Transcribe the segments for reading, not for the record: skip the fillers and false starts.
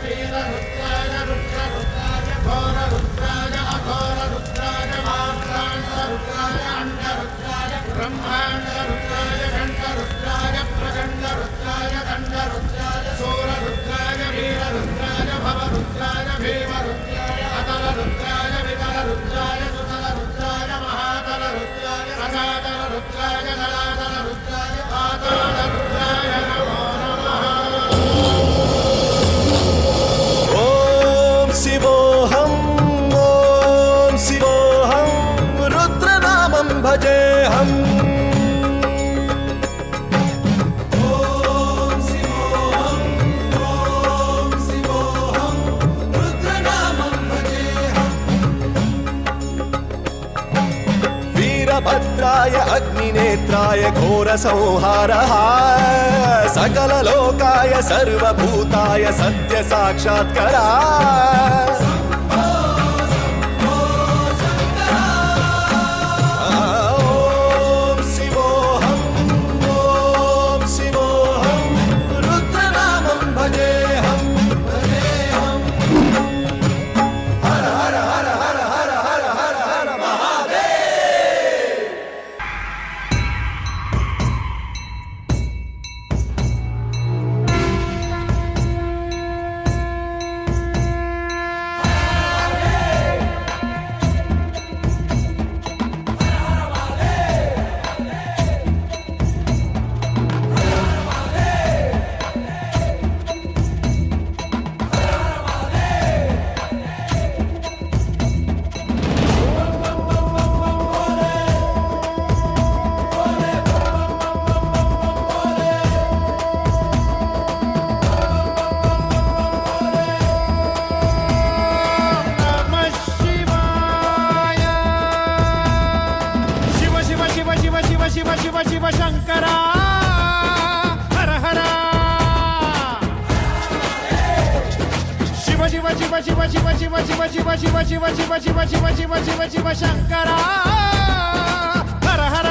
वीररुद्राय रुद्ररुद्राय घोररुद्राय अघोररुद्राय मात्राण्डरुद्राय अण्डरुद्राय ब्रह्माण्डरुद्राय घण्टरुद्राय प्रचण्डरुद्राय दण्डरुद्राय सूररुद्राय वीररुद्राय भवरुद्राय भीमरुद्राय अतलरुद्राय वितलरुद्राय सुतलरुद्राय महातलरुद्राय रसातलरुद्राय दलातलरुद्राय पातालरुद्राय नमो नमः। ॐ शिवोऽहं रुद्रनामं भजेऽहम्। वीरभद्राय अग्निनेत्राय घोरसंहारः सकललोकाय सर्वभूताय सत्यसाक्षात्करा। रुद्रनामं भजेऽहम्। हर हर हर हर हर हर हर हर महादेव। शिव शिव शिव शंकरा हर हर शिव शिव शिव शिव शिव शिव शिव शिव शिव शिव शिव शिव शिव शिव शिव शिव शंकरा हर हर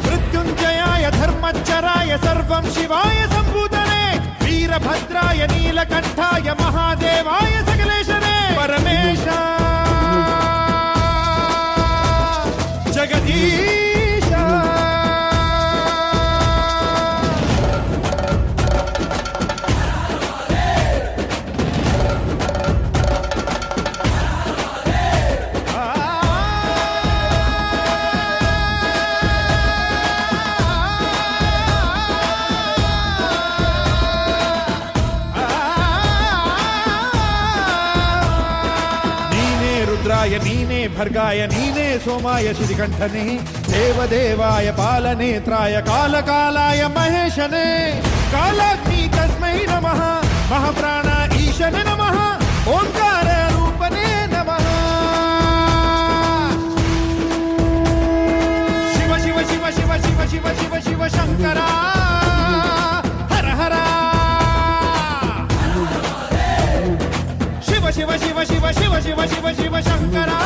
मृत्युंजयाय धर्मचराय सर्वं शिवाय संभूतने वीरभद्राय नीलकंठाय महादेवाय सकलेशने परमेश जगदीश रुद्राय नीने भर्गाय नीने सोमाय श्रीकंठने देवदेवाय बालनेत्राय कालकालाय महेशने कालाग्नि तस्मै नमः महाप्राण ईशने नमः ओंकार रूपने नमः शिव शिव शिव शिव शिव शिव शिव शिव शंकरा हर हर शिव शिव शिव शिव शिव शिव शिव शिव शंकरा